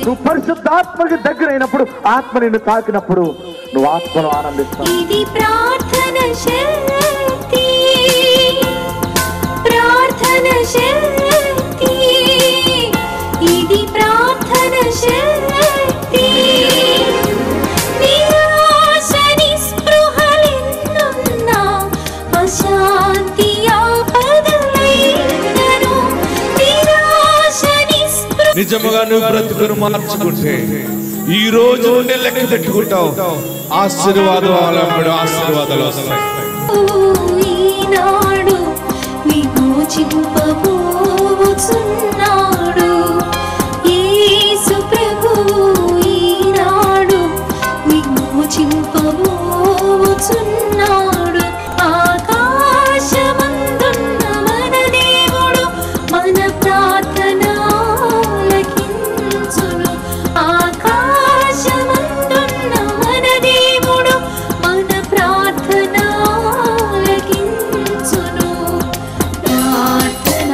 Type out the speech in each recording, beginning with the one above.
నువ్వు పరిశుద్ధాత్మకి దగ్గరైనప్పుడు, ఆత్మ నిన్ను తాకినప్పుడు నువ్వు ఆత్మను ఆనందిస్తావు. ఇది ప్రార్థన శక్తి, ప్రార్థన శక్తి, ఇది ప్రార్థన శక్తి. నిరాశ నిస్పృహలెన్నున్నా, అశాంతి ఆపదలైనను, నిరాశ నిస్పృహ. నిజముగా నువ్వు బ్రతుకును మార్చుకుంటే ఈ రోజు నుండి లెక్క పెట్టుకుంటావు. ఆశీర్వాదం ఆశీర్వాదాలు వస్తాయి. ఈనాడు విమోచింపబోచున్నాడు యేసు ప్రభువు, ఈనాడు విమోచింపబోచున్నాడు. ఆకాశమందున్న మన దేవుడు మన ప్రార్థన ఆలకించును. ఆకాశమందున్న మన దేవుడు మన ప్రార్థన ఆలకించును. ప్రార్థన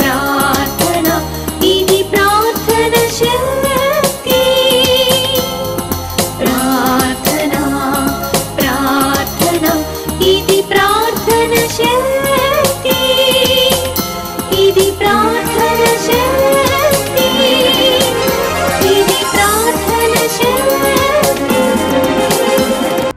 ప్రార్థన ఇది ప్రార్థన శక్తి. ప్రార్థన ప్రార్థన ఇది ప్రార్థన శక్తి. ఇది ప్రార్థన శక్తి. ఇది ప్రార్థన శక్తి.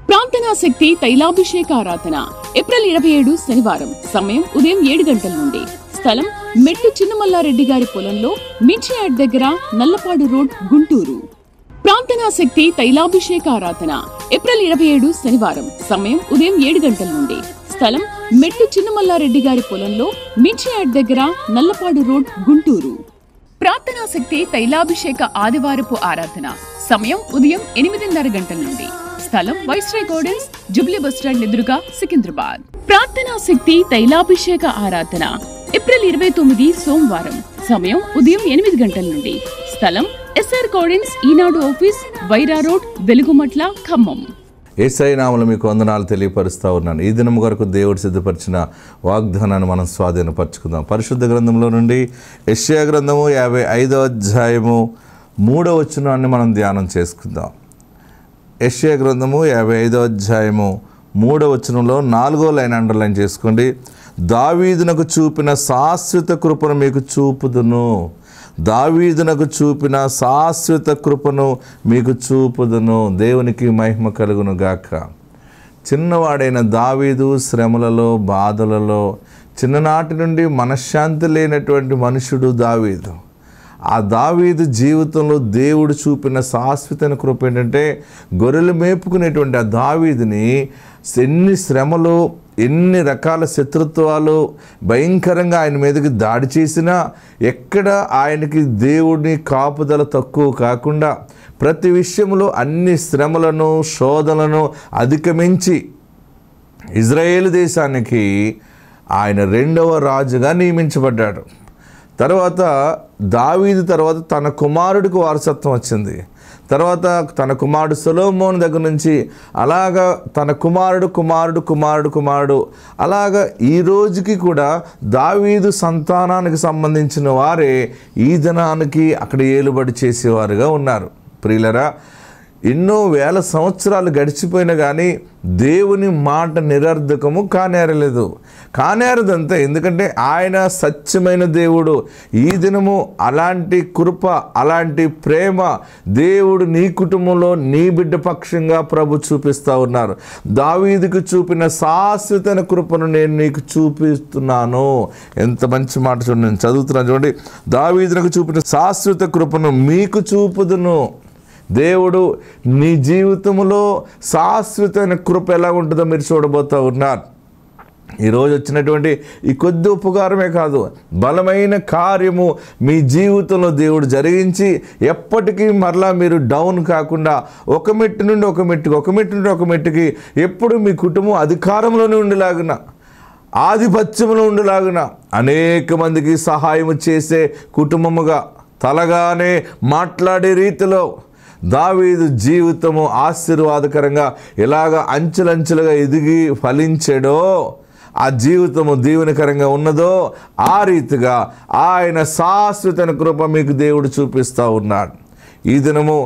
ప్రార్థనా శక్తి తైలాభిషేక ఆరాధన ఏప్రిల్ 27 శనివారం. సమయం ఉదయం 7 గంటల నుండి. స్థలం మెట్టు చిన్నమల్లారెడ్డి గారి పొలంలో, మిర్చి యార్డ్ దగ్గర, నల్లపాడు రోడ్, గుంటూరు. ప్రార్థనా శక్తి తైలాభిషేక ఆరాధన ఏప్రిల్ 27 శనివారం. సమయం ఉదయం 7 గంటల నుండి. స్థలం మెట్టు చిన్నమల్లారెడ్డి గారి పొలంలో, మిర్చి యార్డ్ దగ్గర, నల్లపాడు రోడ్, గుంటూరు. ప్రార్థనా శక్తి తైలాభిషేక ఆదివారపు ఆరాధన సమయం ఉదయం 8:30 గంటల నుండి. స్థలం వైస్రాయ్ గార్డెన్స్, జుబ్లీ బస్టాండ్ ఎదురుగా, సికింద్రాబాద్. ప్రార్థనా శక్తి తైలాభిషేక ఆరాధన ఏప్రిల్ 29 సోమవారం. సమయం ఉదయం 8 గంటల నుండి. స్థలం ఎస్ఆర్ గార్డెన్స్, ఈనాడు ఆఫీస్, వైరా రోడ్, వెలుగుమట్ల, ఖమ్మం. యేసయ్య నామములో మీకు వందనాలు తెలియపరుస్తూ ఉన్నాను. ఈ దినం వరకు దేవుడు సిద్ధపరిచిన వాగ్దానాన్ని మనం స్వాధీనపరచుకుందాం. పరిశుద్ధ గ్రంథంలో నుండి యెషయా గ్రంథము 55వ అధ్యాయము 3వ వచనాన్ని మనం ధ్యానం చేసుకుందాం. యెషయా గ్రంథము 55వ అధ్యాయము 3వ వచనంలో 4వ లైన్ అండర్లైన్ చేసుకోండి. దావీదునకు చూపిన శాశ్వత కృపను మీకు చూపుదును. దావీదునకు చూపిన శాశ్వత కృపను మీకు చూపుదును. దేవునికి మహిమ కలుగును గాక. చిన్నవాడైన దావీదు శ్రమలలో, బాధలలో, చిన్ననాటి నుండి మనశ్శాంతి లేనటువంటి మనుషుడు దావీదు. ఆ దావీదు జీవితంలో దేవుడు చూపిన శాశ్వతమైన కృప ఏంటంటే, గొర్రెలు మేపుకునేటువంటి ఆ దావీదుని ఎన్ని శ్రమలు, ఎన్ని రకాల శత్రుత్వాలు భయంకరంగా ఆయన మీదకి దాడి చేసినా ఎక్కడ ఆయనకి దేవుడిని కాపుదల తక్కువ కాకుండా ప్రతి విషయంలో అన్ని శ్రమలను, శోధనలను అధిగమించి ఇజ్రాయేలు దేశానికి ఆయన 2వ రాజుగా నియమించబడ్డాడు. తర్వాత దావీదు తర్వాత తన కుమారుడికి వారసత్వం వచ్చింది. తర్వాత తన కుమారుడు సొలొమోను దగ్గర నుంచి అలాగా తన కుమారుడు అలాగా ఈ రోజుకి కూడా దావీదు సంతానానికి సంబంధించిన వారే ఈ దినానికి అక్కడ ఏలుబడి చేసేవారుగా ఉన్నారు. ప్రియులరా, ఎన్నో వేల సంవత్సరాలు గడిచిపోయినా కానీ దేవుని మాట నిరర్ధకము కానేరదంతా. ఎందుకంటే ఆయన సత్యమైన దేవుడు. ఈ దినము అలాంటి కృప, అలాంటి ప్రేమ దేవుడు నీ కుటుంబంలో, నీ బిడ్డ పక్షంగా ప్రభు చూపిస్తూ ఉన్నారు. దావీదుకు చూపిన శాశ్వతమైన కృపను నేను నీకు చూపిస్తున్నాను. ఎంత మంచి మాట చూడండి, నేను చదువుతున్నాను చూడండి. దావీదునకు చూపిన శాశ్వత కృపను మీకు చూపుదును. దేవుడు నీ జీవితంలో శాశ్వతమైన కృప ఎలా ఉంటుందో మీరు చూడబోతూ ఉన్నారు. ఈరోజు వచ్చినటువంటి ఈ కొద్ది ఉపకారమే కాదు, బలమైన కార్యము మీ జీవితంలో దేవుడు జరిగించి ఎప్పటికీ మరలా మీరు డౌన్ కాకుండా ఒక మెట్టు నుండి ఒక మెట్టుకి ఎప్పుడు మీ కుటుంబం అధికారంలోనే ఉండేలాగున, ఆధిపత్యంలో ఉండేలాగున, అనేక మందికి సహాయం చేసే కుటుంబముగా, తలగానే మాట్లాడే రీతిలో దావీదు జీవితము ఆశీర్వాదకరంగా ఎలాగ అంచెలంచెలుగా ఎదిగి ఫలించాడో ఆ జీవితము దీవెనకరంగా ఉన్నదో ఆ రీతిగా ఆయన శాశ్వత కృప మీకు దేవుడు చూపిస్తూ ఉన్నాడు. ఈ దినము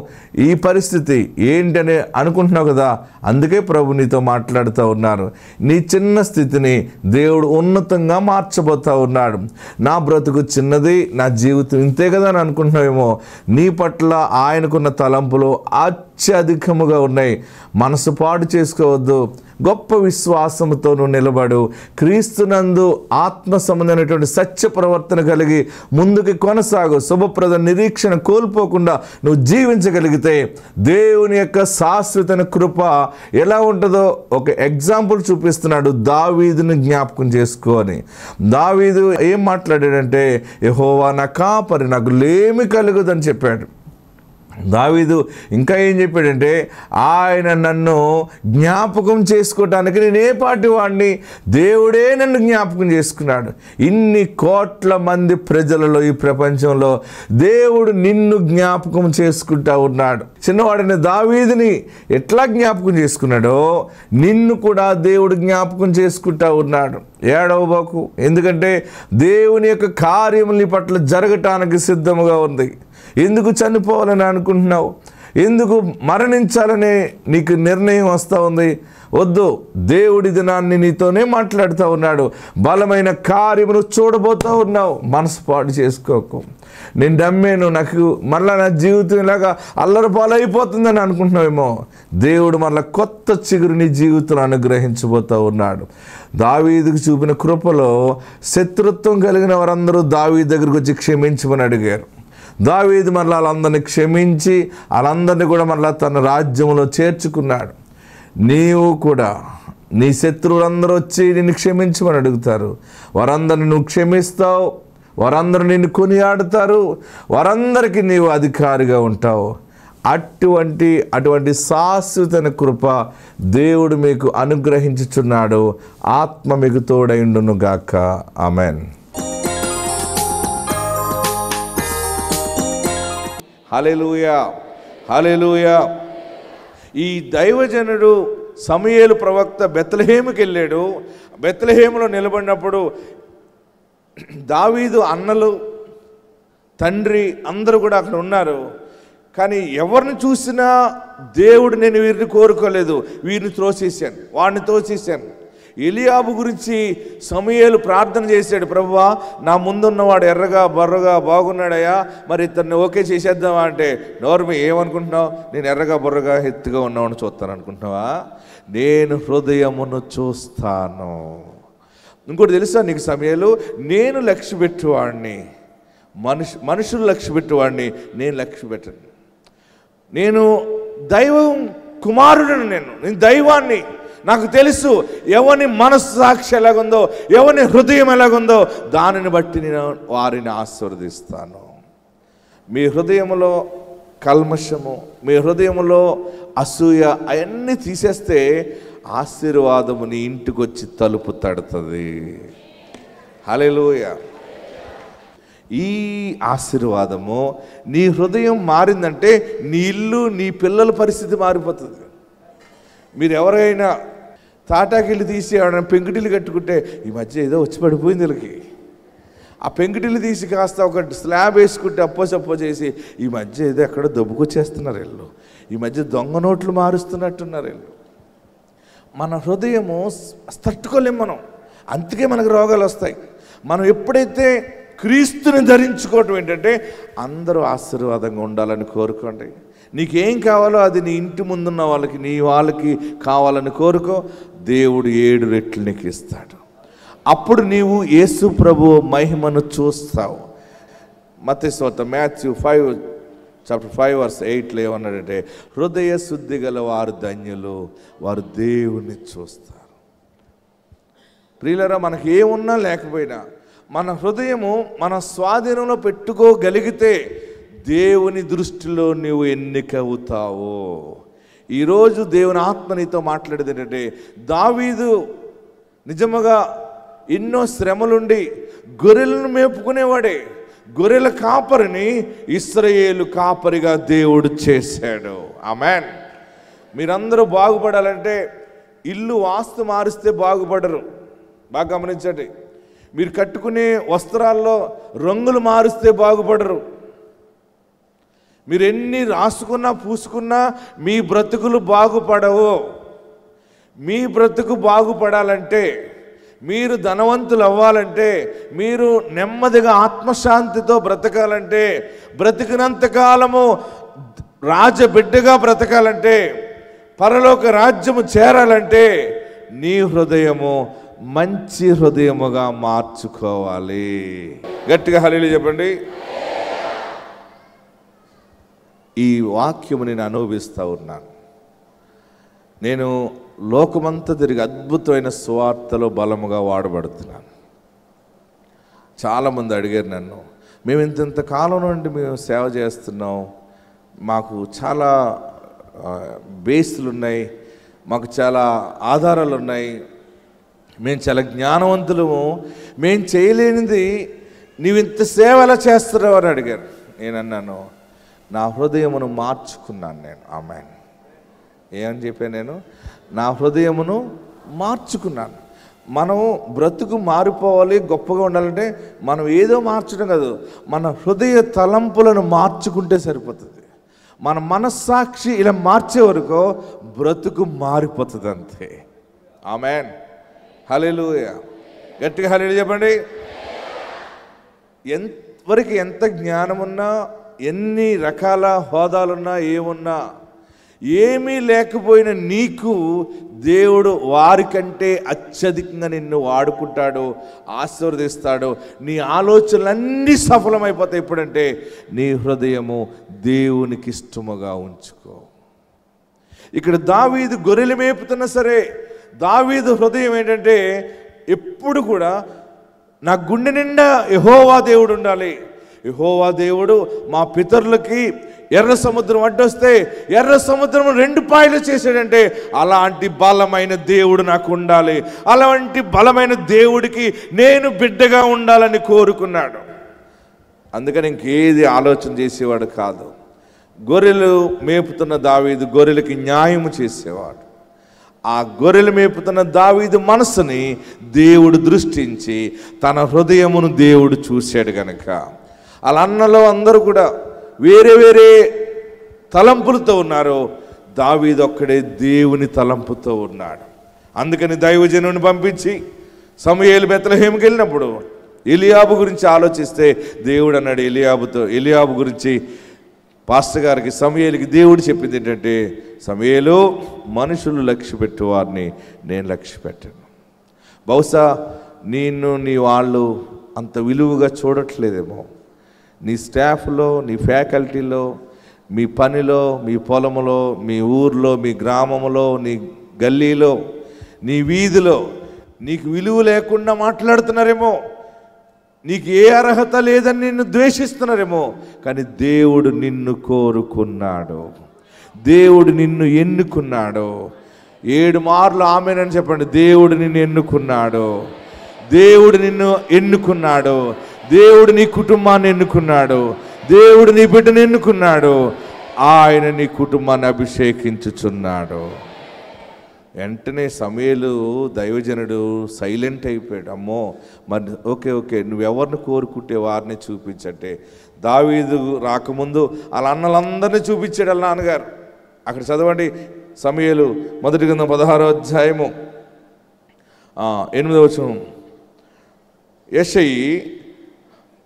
ఈ పరిస్థితి ఏంటని అనుకుంటున్నావు కదా, అందుకే ప్రభు నీతో మాట్లాడుతూ ఉన్నారు. నీ చిన్న స్థితిని దేవుడు ఉన్నతంగా మార్చబోతూ ఉన్నాడు. నా బ్రతుకు చిన్నది, నా జీవితం ఇంతే కదా అని అనుకుంటున్నావేమో. నీ పట్ల ఆయనకున్న తలంపులు అత్యధికముగా ఉన్నాయి. మనసు పాడు చేసుకోవద్దు. గొప్ప విశ్వాసంతో నువ్వు నిలబడు. క్రీస్తునందు ఆత్మ సంబంధమైనటువంటి సత్య ప్రవర్తన కలిగి ముందుకు కొనసాగు. శుభప్రద నిరీక్షణ కోల్పోకుండా నువ్వు జీవించగలిగితే దేవుని యొక్క శాశ్వత కృప ఎలా ఉంటుందో ఒక ఎగ్జాంపుల్ చూపిస్తున్నాడు. దావీదుని జ్ఞాపకం చేసుకో అని. దావీదు ఏం మాట్లాడాడంటే, యెహోవా నా కాపరి, నాకు లేమి కలుగుదని చెప్పాడు. దావీదు ఇంకా ఏం చెప్పాడంటే, ఆయన నన్ను జ్ఞాపకం చేసుకోవటానికి నేను ఏ పాటి వాడిని, దేవుడే నన్ను జ్ఞాపకం చేసుకున్నాడు. ఇన్ని కోట్ల మంది ప్రజలలో ఈ ప్రపంచంలో దేవుడు నిన్ను జ్ఞాపకం చేసుకుంటా ఉన్నాడు. చిన్నవాడిని దావీదుని ఎట్లా జ్ఞాపకం చేసుకున్నాడో నిన్ను కూడా దేవుడు జ్ఞాపకం చేసుకుంటా ఉన్నాడు. ఏడవబాకు, ఎందుకంటే దేవుని యొక్క కార్యములు నీ పట్ల జరగటానికి సిద్ధముగా ఉంది. ఎందుకు చనిపోవాలని అనుకుంటున్నావు? ఎందుకు మరణించాలనే నీకు నిర్ణయం వస్తూ ఉంది? వద్దు, దేవుడి దినాన్ని నీతోనే మాట్లాడుతూ ఉన్నాడు. బలమైన కార్యమును చూడబోతూ ఉన్నావు. మనసు పాడు చేసుకోకు. నేను నమ్మాను, నాకు మళ్ళీ నా జీవితం ఇలాగా అల్లరి పాలైపోతుందని అనుకుంటున్నావేమో. దేవుడు మళ్ళీ కొత్త చిగురు నీ జీవితంలో అనుగ్రహించబోతూ ఉన్నాడు. దావీదుకు చూపిన కృపలో శత్రుత్వం కలిగిన వారందరూ దావీదు దగ్గరకు వచ్చి క్షమించమని అడిగారు. దావీదు మరలా వాళ్ళందరినీ క్షమించి వాళ్ళందరినీ కూడా మరలా తన రాజ్యంలో చేర్చుకున్నాడు. నీవు కూడా నీ శత్రువులందరూ వచ్చి నిన్ను క్షమించమని అడుగుతారు. వారందరిని నువ్వు క్షమిస్తావు, వారందరూ నిన్ను కొనియాడుతారు, వారందరికీ నీవు అధికారిగా ఉంటావు. అటువంటి శాశ్వత కృప దేవుడు మీకు అనుగ్రహించుచున్నాడు. ఆత్మ మీకు తోడైండును గాక. ఆమెన్. హల్లెలూయా, హల్లెలూయా. ఈ దైవజనుడు సమూయేలు ప్రవక్త బెత్లెహేముకి వెళ్ళాడు. బెత్లెహేములో నిలబడినప్పుడు దావీదు అన్నలు, తండ్రి అందరూ కూడా అక్కడ ఉన్నారు. కానీ ఎవరిని చూసినా దేవుడు నేను వీరిని కోరుకోలేదు, వీరిని త్రోసేసాను, వాడిని తోసేసాను. ఎలియాబు గురించి సమూయేలు ప్రార్థన చేశాడు, ప్రభువా నా ముందున్నవాడు ఎర్రగా బర్రగా బాగున్నాడయ్యా, మరి ఇతన్ని ఓకే చేసేద్దామా అంటే, నోర్మి ఏమనుకుంటున్నావు? నేను ఎర్రగా బుర్రగా ఎత్తుగా ఉన్నామని చూస్తాను అనుకుంటున్నావా? నేను హృదయమును చూస్తాను. ఇంకోటి తెలుసా నీకు సమూయేలు? నేను లక్ష్య పెట్టువాడిని, మనుషులు లక్ష్య పెట్టువాడిని నేను లక్ష్య పెట్టను. నేను దైవం కుమారుడను, నేను దైవాన్ని. నాకు తెలుసు ఎవని మనస్సాక్షి ఎలాగుందో, ఎవని హృదయం ఎలాగుందో దానిని బట్టి నేను వారిని ఆశీర్వదిస్తాను. మీ హృదయంలో కల్మషము, మీ హృదయంలో అసూయ అవన్నీ తీసేస్తే ఆశీర్వాదము నీ ఇంటికి వచ్చి తలుపు తడుతుంది. హల్లెలూయా. ఈ ఆశీర్వాదము నీ హృదయం మారిందంటే నీ ఇల్లు, నీ పిల్లల పరిస్థితి మారిపోతుంది. మీరు ఎవరైనా తాటాకిళ్ళు తీసి ఎవరైనా పెంకుటిల్లు కట్టుకుంటే, ఈ మధ్య ఏదో వచ్చి పడిపోయింది వీళ్ళకి, ఆ పెంకుటిల్లు తీసి కాస్త ఒక స్లాబ్ వేసుకుంటే అప్పో చేసి, ఈ మధ్య ఏదో ఎక్కడో దెబ్బకొచ్చేస్తున్నారు వీళ్ళు, ఈ మధ్య దొంగ నోట్లు మారుస్తున్నట్టున్నారు వీళ్ళు. మన హృదయము తట్టుకోలేము మనం, అందుకే మనకు రోగాలు వస్తాయి. మనం ఎప్పుడైతే క్రీస్తుని ధరించుకోవటం ఏంటంటే, అందరూ ఆశీర్వాదంగా ఉండాలని కోరుకోండి. నీకేం కావాలో అది నీ ఇంటి ముందున్న వాళ్ళకి, నీ వాళ్ళకి కావాలని కోరుకో. దేవుడు 7 రెట్లు నీకు ఇస్తాడు. అప్పుడు నీవు యేసు ప్రభువు మహిమను చూస్తావు. మత్తయి సువార్త Matthew 5:8 ఏమన్నాడంటే, హృదయ శుద్ధి గల వారు ధన్యులు, వారు దేవుని చూస్తారు. ప్రియులారా, మనకి ఏమున్నా లేకపోయినా మన హృదయము మన స్వాధీనంలో పెట్టుకోగలిగితే దేవుని దృష్టిలో నీవు ఎన్నికవుతావు. ఈరోజు దేవుని ఆత్మ నీతో మాట్లాడేది ఏంటంటే, దావీదు నిజముగా ఎన్నో శ్రమలుండి గొర్రెలను మేపుకునేవాడే. గొర్రెల కాపరిని ఇశ్రాయేలు కాపరిగా దేవుడు చేశాడు. ఆమేన్. మీరందరూ బాగుపడాలంటే ఇల్లు వాస్తు మారిస్తే బాగుపడరు. బాగా గమనించండి. మీరు కట్టుకునే వస్త్రాల్లో రంగులు మారుస్తే బాగుపడరు. మీరు ఎన్ని రాసుకున్నా పూసుకున్నా మీ బ్రతుకులు బాగుపడవు. మీ బ్రతుకు బాగుపడాలంటే, మీరు ధనవంతులు అవ్వాలంటే, మీరు నెమ్మదిగా ఆత్మశాంతితో బ్రతకాలంటే, బ్రతికినంతకాలము రాజబిడ్డగా బ్రతకాలంటే, పరలోక రాజ్యము చేరాలంటే నీ హృదయము మంచి హృదయముగా మార్చుకోవాలి. గట్టిగా హల్లెలూయా చెప్పండి. ఈ వాక్యము నేను అనుభవిస్తూ ఉన్నాను. నేను లోకమంతా తిరిగి అద్భుతమైన సువార్తలో బలముగా వాడబడుతున్నాను. చాలామంది అడిగారు నన్ను, మేము ఇంత కాలం నుండి మేము సేవ చేస్తున్నాం, మాకు చాలా బేస్లు ఉన్నాయి, మాకు చాలా ఆధారాలు ఉన్నాయి, మేము చాలా జ్ఞానవంతులము, మేము చేయలేనిది నీవు ఇంత సేవ ఎలా చేస్తున్నావు అని అడిగారు. నేను అన్నాను, నా హృదయమును మార్చుకున్నాను నేను. ఆమేన్. ఏమని చెప్పాను నేను? నా హృదయమును మార్చుకున్నాను. మనం బ్రతుకు మారిపోవాలి, గొప్పగా ఉండాలంటే మనం ఏదో మార్చడం కాదు, మన హృదయ తలంపులను మార్చుకుంటే సరిపోతుంది. మన మనస్సాక్షి ఇలా మార్చే వరకు బ్రతుకు మారిపోతుంది అంతే. ఆమేన్. హల్లెలూయా. గట్టిగా హల్లెలూయా చెప్పండి. ఎంతవరకు ఎంత జ్ఞానమున్నా, ఎన్ని రకాల హోదాలున్నా, ఏమున్నా, ఏమీ లేకపోయినా నీకు దేవుడు వారికంటే అత్యధికంగా నిన్ను వాడుకుంటాడు, ఆశీర్వదిస్తాడు. నీ ఆలోచనలన్నీ సఫలమైపోతాయి. ఎప్పుడంటే నీ హృదయము దేవునికి ఇష్టముగా ఉంచుకో. ఇక్కడ దావీదు గొర్రెలు మేపుతున్నా సరే, దావీదు హృదయం ఏంటంటే ఎప్పుడు కూడా నా గుండె నిండా యెహోవా దేవుడు ఉండాలి. యెహోవా దేవుడు మా పితరులకి ఎర్ర సముద్రం అడ్డొస్తే ఎర్ర సముద్రం 2 పాయలు చేశాడంటే అలాంటి బలమైన దేవుడు నాకు ఉండాలి, అలాంటి బలమైన దేవుడికి నేను బిడ్డగా ఉండాలని కోరుకున్నాడు. అందుకని ఇంకేది ఆలోచన చేసేవాడు కాదు. గొర్రెలు మేపుతున్న దావీదు గొర్రెలకి న్యాయము చేసేవాడు. ఆ గొర్రెలు మేపుతున్న దావీదు మనసుని దేవుడు దృష్టించి తన హృదయమును దేవుడు చూశాడు గనక, వాళ్ళ అన్నలో అందరూ కూడా వేరే వేరే తలంపులతో ఉన్నారు, దావీదు ఒక్కడే దేవుని తలంపుతో ఉన్నాడు. అందుకని దైవజనుని పంపించి సమూయేలు బెత్లెహేముకి వెళ్ళినప్పుడు ఎలియాబు గురించి ఆలోచిస్తే దేవుడు అన్నాడు ఎలియాబు గురించి పాస్టర్ గారికి సమూయేలుకి దేవుడు చెప్పింది ఏంటంటే, సమూయేలు, మనుషులు లక్ష్య పెట్టే వారిని నేను లక్ష్య పెట్టాను. బహుశా నిన్ను నీ వాళ్ళు అంత విలువగా చూడట్లేదేమో. నీ స్టాఫ్లో, నీ ఫ్యాకల్టీలో, మీ పనిలో, మీ పొలంలో, మీ ఊర్లో, మీ గ్రామంలో, నీ గల్లీలో, నీ వీధిలో నీకు విలువ లేకుండా మాట్లాడుతున్నారేమో, నీకు ఏ అర్హత లేదని నిన్ను ద్వేషిస్తున్నారేమో. కానీ దేవుడు నిన్ను కోరుకున్నాడు, దేవుడు నిన్ను ఎన్నుకున్నాడు. 7 మార్లు ఆమేనని చెప్పండి. దేవుడు నిన్ను ఎన్నుకున్నాడు, దేవుడు నిన్ను ఎన్నుకున్నాడు, దేవుడు నీ కుటుంబాన్ని ఎన్నుకున్నాడు, దేవుడు నీ బిడ్డను ఎన్నుకున్నాడు, ఆయన నీ కుటుంబాన్ని అభిషేకించుచున్నాడు. వెంటనే సమూయేలు దైవజనుడు సైలెంట్ అయిపోయాడు. అమ్మో, మరి ఓకే నువ్వెవరిని కోరుకుంటే వారిని చూపించంటే, దావీదు రాకముందు వాళ్ళ అన్నలందరినీ చూపించాడు వాళ్ళ నాన్నగారు. అక్కడ చదవండి, సమూయేలు మొదటి గ్రంథం 16వ అధ్యాయము 8వ వచనం. యెషయి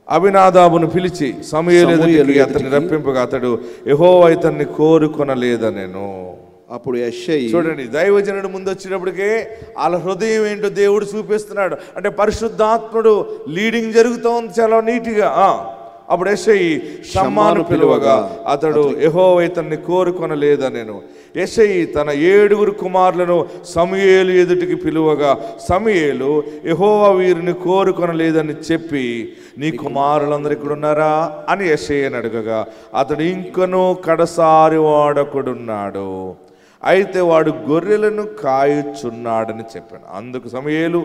అబినాదాబును పిలిచి సమూయేలు ఎదుటికి అతన్ని రప్పింపగా అతడు యెహోవా ఇతన్ని కోరుకొనలేదనెను. అప్పుడు యెషయి, చూడండి, దైవజనుడు ముందు వచ్చినప్పటికే వాళ్ళ హృదయం ఏంటో దేవుడు చూపిస్తున్నాడు. అంటే పరిశుద్ధాత్ముడు లీడింగ్ జరుగుతోంది చాలా నీట్గా. అప్పుడు యెషయి షమ్మాను పిలువగా అతడు యెహోవా ఇతన్ని కోరుకొనలేదనెను. యెషయి తన 7 కుమారులను సమూయేలు ఎదుటికి పిలువగా సమూయేలు యెహోవా వీరిని కోరుకొనలేదని చెప్పి, నీ కుమారులందరూ ఇక్కడ ఉన్నారా అని యెషయిని అడగగా అతడు ఇంకనూ కడసారి వాడొకడున్నాడు, అయితే వాడు గొర్రెలను కాయుచున్నాడని చెప్పాను. అందుకు సమూయేలు,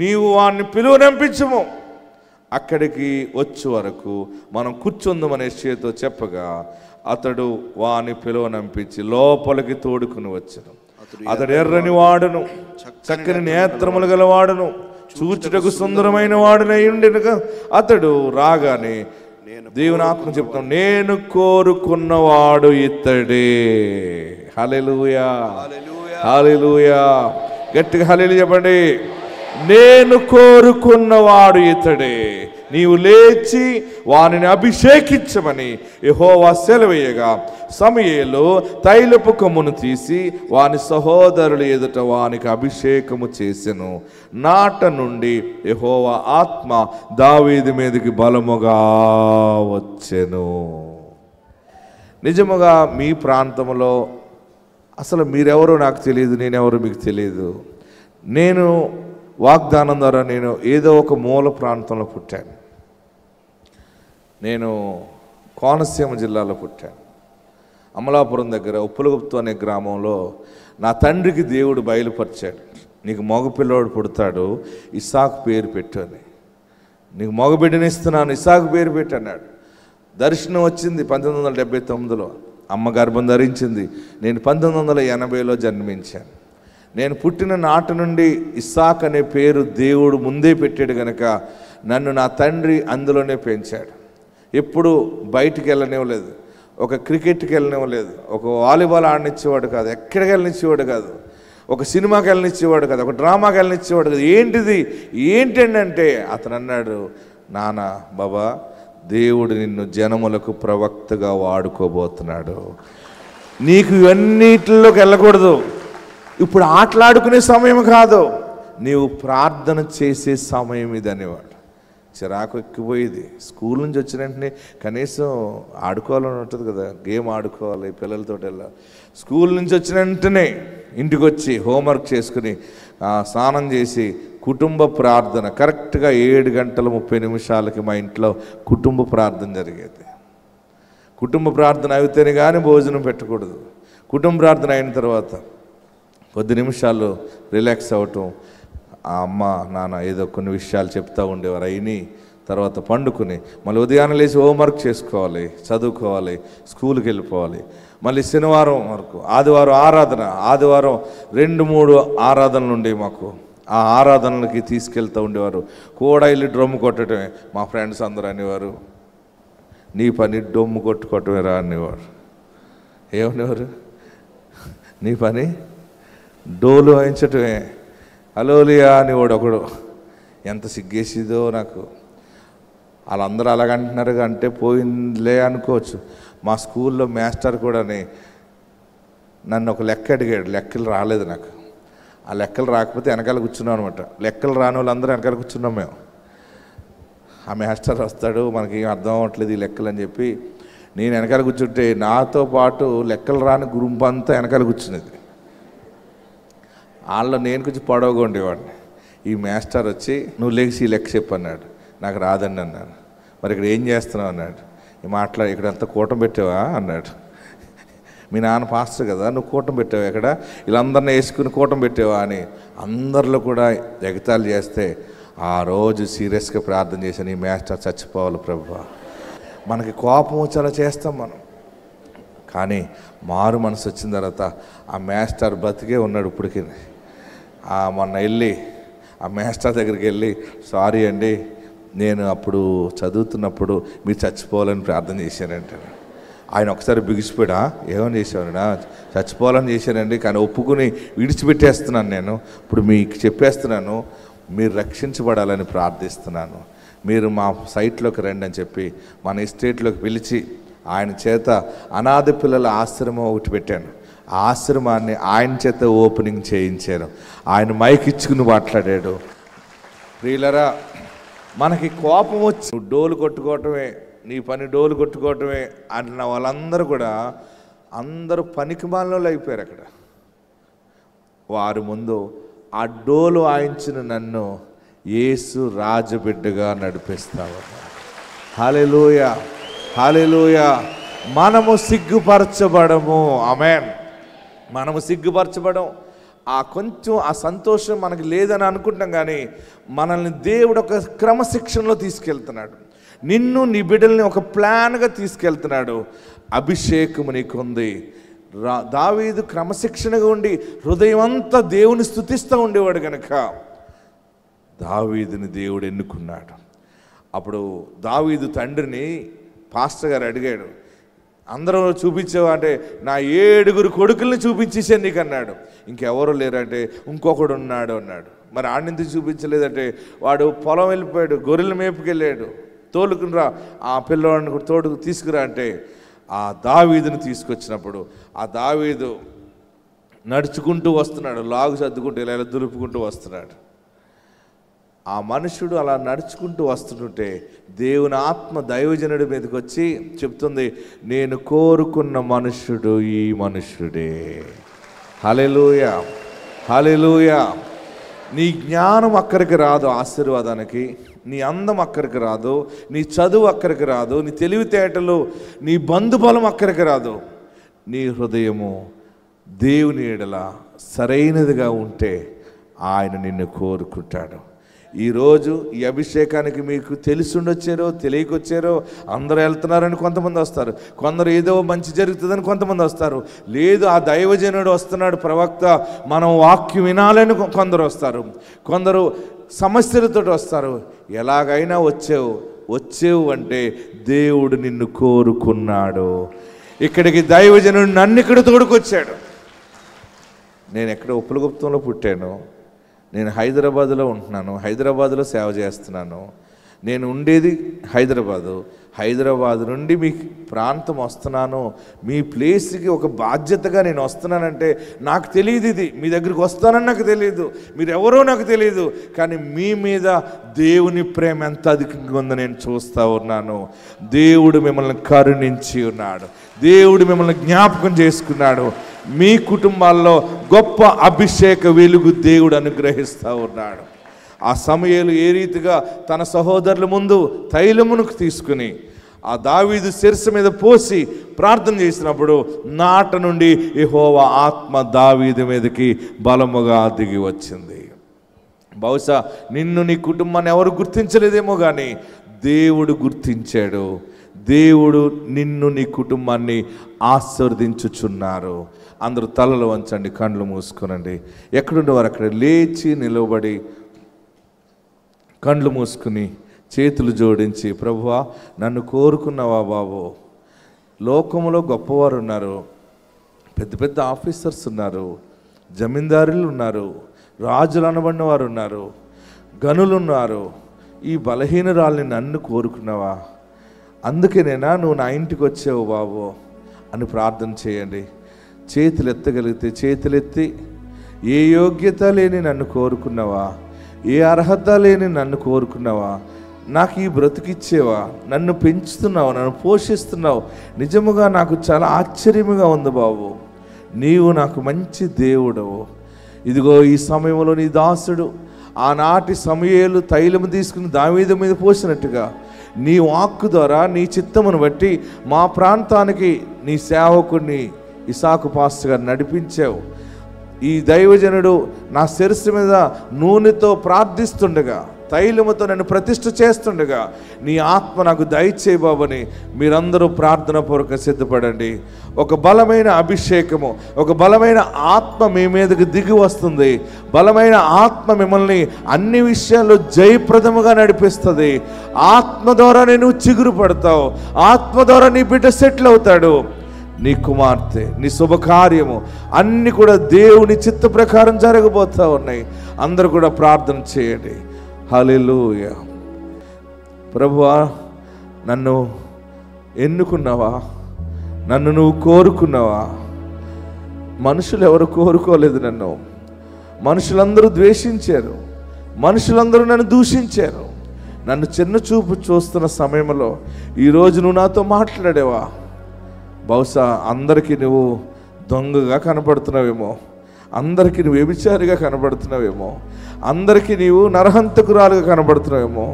నీవు వాడిని పిలువనంపించుము, అక్కడికి వచ్చే వరకు మనం కూర్చుందామని యెషయితో చెప్పగా అతడు వాని పిలువనంపించి లోపలికి తోడుకుని వచ్చాను. అతడు ఎర్రని వాడును, చక్కని నేత్రములు గలవాడును, చూచుటకు సుందరమైన వాడునై ఉండెనుగా అతడు రాగానే దేవుని ఆత్మ చెప్తాం, నేను కోరుకున్నవాడు ఇతడే. హల్లెలూయా, హల్లెలూయా, గట్టిగా హల్లెలూయా చెప్పండి. నేను కోరుకున్నవాడు ఇతడే, నీవు లేచి వానిని అభిషేకించమని యెహోవా సెలవేయగా సమూయేలు తైలపు కొమ్మును తీసి వాని సహోదరులు ఎదుట వానికి అభిషేకము చేసెను. నాట నుండి యెహోవా ఆత్మ దావీదు మీదకి బలముగా వచ్చెను. నిజముగా మీ ప్రాంతంలో అసలు మీరెవరో నాకు తెలియదు, నేనెవరో మీకు తెలియదు. నేను వాగ్దానం ద్వారా నేను ఏదో ఒక మూల ప్రాంతంలో పుట్టాను. నేను కోనసీమ జిల్లాలో పుట్టాను. అమలాపురం దగ్గర ఉప్పులగుప్తు అనే గ్రామంలో నా తండ్రికి దేవుడు బయలుపరిచాడు, నీకు మగపిల్లోడు పుడతాడు, ఇస్సాకు పేరు పెట్టు అని. నీకు మగబిడ్డనిస్తున్నాను, ఇస్సాకు పేరు పెట్టు అన్నాడు. దర్శనం వచ్చింది 1979లో. అమ్మ గర్భం ధరించింది. నేను 1980లో జన్మించాను. నేను పుట్టిన నాటి నుండి ఇస్సాక్ అనే పేరు దేవుడు ముందే పెట్టాడు కనుక నన్ను నా తండ్రి అందులోనే పెంచాడు. ఎప్పుడు బయటికి వెళ్ళనివ్వలేదు, ఒక క్రికెట్కి వెళ్ళనివ్వలేదు, ఒక వాలీబాల్ ఆడనిచ్చేవాడు కాదు, ఎక్కడికి వెళ్ళనిచ్చేవాడు కాదు, ఒక సినిమాకి వెళ్ళనిచ్చేవాడు కాదు, ఒక డ్రామాకి వెళ్ళనిచ్చేవాడు కాదు. ఏంటంటే అతను అన్నాడు, నాన్న బాబా, దేవుడు నిన్ను జనములకు ప్రవక్తగా వాడుకోబోతున్నాడు, నీకు ఇవన్నిటిలోకి వెళ్ళకూడదు, ఇప్పుడు ఆటలాడుకునే సమయం కాదు, నీవు ప్రార్థన చేసే సమయం ఇది అనేవాడు. చిరాకు ఎక్కిపోయేది. స్కూల్ నుంచి వచ్చిన వెంటనే కనీసం ఆడుకోవాలని ఉంటుంది కదా, గేమ్ ఆడుకోవాలి, పిల్లలతో వెళ్ళాలి. స్కూల్ నుంచి వచ్చిన వెంటనే ఇంటికి వచ్చి హోంవర్క్ చేసుకుని స్నానం చేసి కుటుంబ ప్రార్థన కరెక్ట్గా 7:30 మా ఇంట్లో కుటుంబ ప్రార్థన జరిగేది. కుటుంబ ప్రార్థన అయితేనే కానీ భోజనం పెట్టకూడదు. కుటుంబ ప్రార్థన అయిన తర్వాత కొద్ది నిమిషాలు రిలాక్స్ అవ్వటం, ఆ అమ్మ నాన్న ఏదో కొన్ని విషయాలు చెప్తూ ఉండేవారు. అయిని తర్వాత పండుకుని మళ్ళీ ఉదయాన్నే లేచి హోంవర్క్ చేసుకోవాలి, చదువుకోవాలి, స్కూల్కి వెళ్ళిపోవాలి. మళ్ళీ శనివారం వరకు, ఆదివారం ఆరాధన, ఆదివారం 2-3 ఆరాధనలు ఉండేవి మాకు. ఆ ఆరాధనలకి తీసుకెళ్తూ ఉండేవారు. కూడా వెళ్ళి డ్రమ్ము కొట్టడమే. మా ఫ్రెండ్స్ అందరూ అనేవారు, నీ పని డొమ్ము కొట్టుకోవటమే రా అనేవారు. ఏమనేవారు, నీ పని డోలు వాయించటమే, హలోలియా అనేవాడు ఒకడు. ఎంత సిగ్గేసిదో నాకు. వాళ్ళందరూ అలాగంటున్నారు అంటే పోయిందిలే అనుకోవచ్చు. మా స్కూల్లో మాస్టర్ కూడా నన్ను ఒక లెక్క అడిగాడు. లెక్కలు రాలేదు నాకు. ఆ లెక్కలు రాకపోతే వెనకాల కూర్చున్నాం అనమాట. లెక్కలు రాని వాళ్ళందరూ వెనకాల కూర్చున్నాం మేము. ఆ మాస్టర్ వస్తాడు, మనకి ఏం అర్థం అవ్వట్లేదు ఈ లెక్కలు అని చెప్పి నేను వెనకాల కూర్చుంటే నాతో పాటు లెక్కలు రాని గుంపు అంతా వెనకాల కూర్చునేది. వాళ్ళలో నేను కొంచెం పొడవుగా ఉండేవాడిని. ఈ మాస్టర్ వచ్చి నువ్వు లేచి ఈ లెక్క చెప్పు అన్నాడు. నాకు రాదండి అన్నాను. మరి ఇక్కడ ఏం చేస్తున్నావు అన్నాడు. ఇక్కడంతా కూటం పెట్టావా అన్నాడు. మీ నాన్న పాస్టర్ కదా, నువ్వు కూటం పెట్టావా, ఇక్కడ వీళ్ళందరినీ వేసుకుని కూటం పెట్టావా అని అందరిలో కూడా ఎగతాళి చేస్తే ఆ రోజు సీరియస్గా ప్రార్థన చేశాను, ఈ మాస్టర్ చచ్చిపోవాలి ప్రభువా. మనకి కోపం వచ్చేలా చేస్తాం మనం, కానీ మారు మనసు వచ్చిన తర్వాత ఆ మాస్టర్ బతికే ఉన్నాడు ఇప్పటికీ. మొన్న వెళ్ళి ఆ మాస్టర్ దగ్గరికి వెళ్ళి, సారీ అండి, నేను అప్పుడు చదువుతున్నప్పుడు మీరు చచ్చిపోవాలని ప్రార్థన చేశానంటే ఆయన ఒకసారి బిగిసిపోయా, ఏమని చేశాను, చచ్చిపోవాలని చేశానండి, కానీ ఒప్పుకుని విడిచిపెట్టేస్తున్నాను. నేను ఇప్పుడు మీకు చెప్పేస్తున్నాను, మీరు రక్షించబడాలని ప్రార్థిస్తున్నాను, మీరు మా సైట్లోకి రండి అని చెప్పి మన ఎస్టేట్లోకి పిలిచి ఆయన చేత అనాథ పిల్లల ఆశ్రమం ఒకటి పెట్టాను. ఆ ఆశ్రమాన్ని ఆయన చేత ఓపెనింగ్ చేయించాను. ఆయన మైక్ ఇచ్చుకుని మాట్లాడాడు. ప్రియులరా, మనకి కోపం వచ్చి డోలు కొట్టుకోవటమే, నీ పని డోలు కొట్టుకోవటమే అన్న వాళ్ళందరూ కూడా అందరూ పనికిమాలలో అయిపోయారు. అక్కడ వారి ముందు ఆ డోలు వాయించిన నన్ను యేసు రాజబిడ్డగా నడిపిస్తావు. హల్లెలూయా, హల్లెలూయా. మనము సిగ్గుపరచబడము. ఆమేన్. మనము సిగ్గుపరచబడం. కొంచెం ఆ సంతోషం మనకి లేదని అనుకుంటాం, కానీ మనల్ని దేవుడు ఒక క్రమశిక్షణలో తీసుకెళ్తున్నాడు. నిన్ను నీ బిడ్డల్ని ఒక ప్లాన్గా తీసుకెళ్తున్నాడు. అభిషేకము నీకుంది. దావీదు క్రమశిక్షణగా ఉండి హృదయం అంతా దేవుని స్తుతిస్తూ ఉండేవాడు కనుక దావీదుని దేవుడు ఎన్నుకున్నాడు. అప్పుడు దావీదు తండ్రిని పాస్టర్ గారు అడిగాడు, అందరూ చూపించావు అంటే నా 7 కొడుకుల్ని చూపించేసాను నీకు అన్నాడు. ఇంకెవరు లేరంటే ఇంకొకడు ఉన్నాడు అన్నాడు. మరి ఆడిని చూపించలేదంటే వాడు పొలం వెళ్ళిపోయాడు, గొర్రెల మేపుకెళ్ళాడు, తోలుకుని రా ఆ పిల్లవాడిని తోడు తీసుకురా అంటే ఆ దావీదుని తీసుకొచ్చినప్పుడు ఆ దావీదు నడుచుకుంటూ వస్తున్నాడు, లాగు సర్దుకుంటూ ఇలా దులుపుకుంటూ వస్తున్నాడు. ఆ మనుషుడు అలా నడుచుకుంటూ వస్తుంటే దేవుని ఆత్మ దైవజనుడి మీదకి వచ్చి చెప్తుంది, నేను కోరుకున్న మనుష్యుడు ఈ మనుష్యుడే. హల్లెలూయా, హల్లెలూయా. నీ జ్ఞానం అక్కడికి రాదు ఆశీర్వాదానికి, నీ అందం అక్కడికి రాదు, నీ చదువు అక్కడికి రాదు, నీ తెలివితేటలు, నీ బంధుబలం అక్కడికి రాదు. నీ హృదయము దేవుని ఎడల సరైనదిగా ఉంటే ఆయన నిన్ను కోరుకుంటాడు. ఈరోజు ఈ అభిషేకానికి మీకు తెలిసి ఉండొచ్చారో తెలియకొచ్చారో, అందరూ వెళ్తున్నారని కొంతమంది వస్తారు, కొందరు ఏదో మంచి జరుగుతుందని కొంతమంది వస్తారు, లేదు ఆ దైవజనుడు వస్తున్నాడు ప్రవక్త మనం వాక్యం వినాలని కొందరు వస్తారు, కొందరు సమస్యలతో వస్తారు. ఎలాగైనా వచ్చేవు అంటే దేవుడు నిన్ను కోరుకున్నాడు. ఇక్కడికి దైవజనుడు నన్ను ఇక్కడ తోడుకొచ్చాడు. నేను ఎక్కడ ఉప్పలగుప్తంలో పుట్టాను, నేను హైదరాబాదులో ఉంటున్నాను, హైదరాబాదులో సేవ చేస్తున్నాను. నేను ఉండేది హైదరాబాదు నుండి మీ ప్రాంతం వస్తున్నాను, మీ ప్లేస్కి ఒక బాధ్యతగా నేను వస్తున్నానంటే నాకు తెలియదు, ఇది మీ దగ్గరికి వస్తానని నాకు తెలియదు, మీరు ఎవరో నాకు తెలియదు, కానీ మీ మీద దేవుని ప్రేమ ఎంత అధికంగా ఉందో నేను చూస్తూ ఉన్నాను. దేవుడు మిమ్మల్ని కరుణించి ఉన్నాడు, దేవుడు మిమ్మల్ని జ్ఞాపకం చేసుకున్నాడు. మీ కుటుంబాల్లో గొప్ప అభిషేక వెలుగు దేవుడు అనుగ్రహిస్తూ ఉన్నాడు. ఆ సమూయేలు ఏ రీతిగా తన సహోదరుల ముందు తైలమును తీసుకుని ఆ దావీదు శిరస్సు మీద పోసి ప్రార్థన చేసినప్పుడు నాట నుండి యెహోవా ఆత్మ దావీదు మీదకి బలముగా దిగి వచ్చింది. బహుశా నిన్ను నీ కుటుంబాన్ని ఎవరు గుర్తించలేదేమో కానీ దేవుడు గుర్తించాడు. దేవుడు నిన్ను నీ కుటుంబాన్ని ఆశీర్వదించుచున్నారు. అందరూ తలలు వంచండి, కళ్ళు మూసుకునండి. ఎక్కడుండేవారు అక్కడ లేచి నిలబడి కళ్ళు మూసుకుని చేతులు జోడించి, ప్రభువా నన్ను కోరుకున్నావా బాబు, లోకంలో గొప్పవారు ఉన్నారు, పెద్ద పెద్ద ఆఫీసర్స్ ఉన్నారు, జమీందారులు ఉన్నారు, రాజులు అనబడిన వారు ఉన్నారు, గనులు ఉన్నారు, ఈ బలహీనురాల్ని నన్ను కోరుకున్నావా, అందుకేనేనా నువ్వు నా ఇంటికి వచ్చావు బాబు అని ప్రార్థన చేయండి. చేతులు ఎత్తగలిగితే చేతులెత్తి, ఏ యోగ్యత లేని నన్ను కోరుకున్నావా, ఏ అర్హత లేని నన్ను కోరుకున్నావా, నాకు ఈ బ్రతికిచ్చేవా, నన్ను పెంచుతున్నావు, నన్ను పోషిస్తున్నావు, నిజముగా నాకు చాలా ఆశ్చర్యముగా ఉంది బాబు, నీవు నాకు మంచి దేవుడవు. ఇదిగో ఈ సమయంలో నీ దాసుడు ఆనాటి సమూయేలు తైలము తీసుకుని దావీదు మీద పోసినట్టుగా నీ వాక్కు ద్వారా నీ చిత్తమును బట్టి మా ప్రాంతానికి నీ సేవకుడిని ఇసాకు పాస్టర్ గారు నడిపించావు. ఈ దైవజనుడు నా శిరస్సు మీద నూనెతో ప్రార్థిస్తుండగా, తైలముతో నన్ను ప్రతిష్ఠ చేస్తుండగా నీ ఆత్మ నాకు దయచేయి బాబని మీరందరూ ప్రార్థన పూర్వక సిద్ధపడండి. ఒక బలమైన అభిషేకము, ఒక బలమైన ఆత్మ మీ మీదకి దిగి వస్తుంది. బలమైన ఆత్మ మిమ్మల్ని అన్ని విషయాల్లో జయప్రదముగా నడిపిస్తుంది. ఆత్మ ద్వారా నేను చిగురు పడతావు, ఆత్మ ద్వారా నీ బిడ్డ సెటిల్ అవుతాడు. నీ కుమార్తె, నీ శుభకార్యము అన్నీ కూడా దేవుని చిత్త ప్రకారం జరగబోతూ ఉన్నాయి. అందరూ కూడా ప్రార్థన చేయండి. హల్లెలూయా. ప్రభువా నన్ను ఎన్నుకున్నావా, నన్ను నువ్వు కోరుకున్నావా. మనుషులు ఎవరు కోరుకోలేదు నన్ను, మనుషులందరూ ద్వేషించారు, మనుషులందరూ నన్ను దూషించారు. నన్ను చిన్న చూపు చూస్తున్న సమయంలో ఈరోజు నువ్వు నాతో మాట్లాడేవా. బహుశా అందరికీ నువ్వు దొంగగా కనపడుతున్నావేమో, అందరికీ నువ్వు వ్యభిచారిగా కనబడుతున్నావేమో, అందరికీ నీవు నరహంతకురాలుగా కనబడుతున్నావేమో,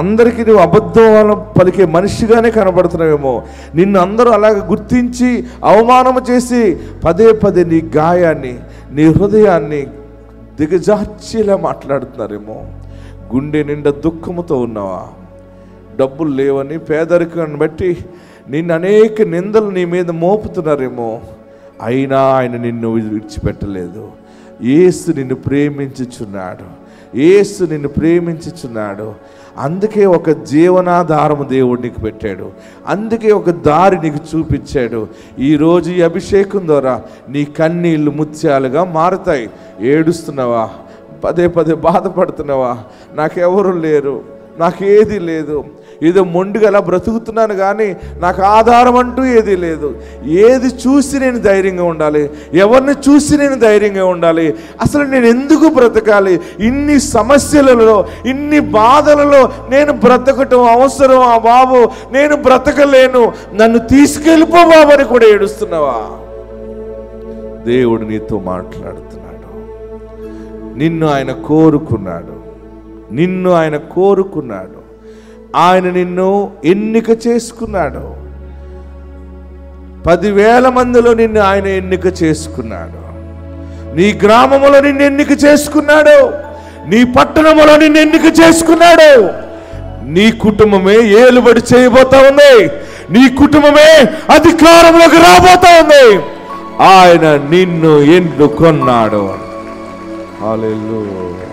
అందరికీ నువ్వు అబద్ధాలు పలికే మనిషిగానే కనబడుతున్నావేమో. నిన్ను అందరూ అలాగ గుర్తించి అవమానము చేసి పదే పదే నీ గాయాన్ని, నీ హృదయాన్ని దిగజార్చేలా మాట్లాడుతున్నారేమో. గుండె నిండా దుఃఖముతో ఉన్నావా, డబ్బులు లేవని పేదరికాన్ని బట్టి నిన్ను అనేక నిందలు నీ మీద మోపుతున్నారేమో. అయినా ఆయన నిన్ను విడిచిపెట్టలేదు. యేసు నిన్ను ప్రేమించుచున్నాడు. యేసు నిన్ను ప్రేమించుచున్నాడు. అందుకే ఒక జీవనాధారము దేవుడు నీకు పెట్టాడు. అందుకే ఒక దారి నీకు చూపించాడు. ఈరోజు ఈ అభిషేకం ద్వారా నీ కన్నీళ్ళు ముత్యాలుగా మారుతాయి. ఏడుస్తున్నావా? పదే పదే బాధపడుతున్నావా? నాకెవరు లేరు, నాకేది లేదు, ఏదో మొండిగా బ్రతుకుతున్నాను కానీ నాకు ఆధారం అంటూ ఏది లేదు. ఏది చూసి నేను ధైర్యంగా ఉండాలి? ఎవరిని చూసి నేను ధైర్యంగా ఉండాలి? అసలు నేను ఎందుకు బ్రతకాలి? ఇన్ని సమస్యలలో, ఇన్ని బాధలలో నేను బ్రతకటం అవసరమా బాబు? నేను బ్రతకలేను, నన్ను తీసుకెళ్ళిపో బాబు అని కూడా ఏడుస్తున్నావా? దేవుడు నీతో మాట్లాడుతున్నాడు. నిన్ను ఆయన కోరుకున్నాడు. నిన్ను ఆయన కోరుకున్నాడు. ఆయన నిన్ను ఎన్నిక చేసుకున్నాడు. 10,000 మందిలో నిన్ను ఆయన ఎన్నిక చేసుకున్నాడు. నీ గ్రామములో నిన్ను ఎన్నిక చేసుకున్నాడు. నీ పట్టణములో నిన్ను ఎన్నిక చేసుకున్నాడు. నీ కుటుంబమే ఏలుబడి చేయబోతా ఉంది. నీ కుటుంబమే అధికారంలోకి రాబోతా ఉంది. ఆయన నిన్ను ఎన్నుకొన్నాడు. హల్లెలూయా.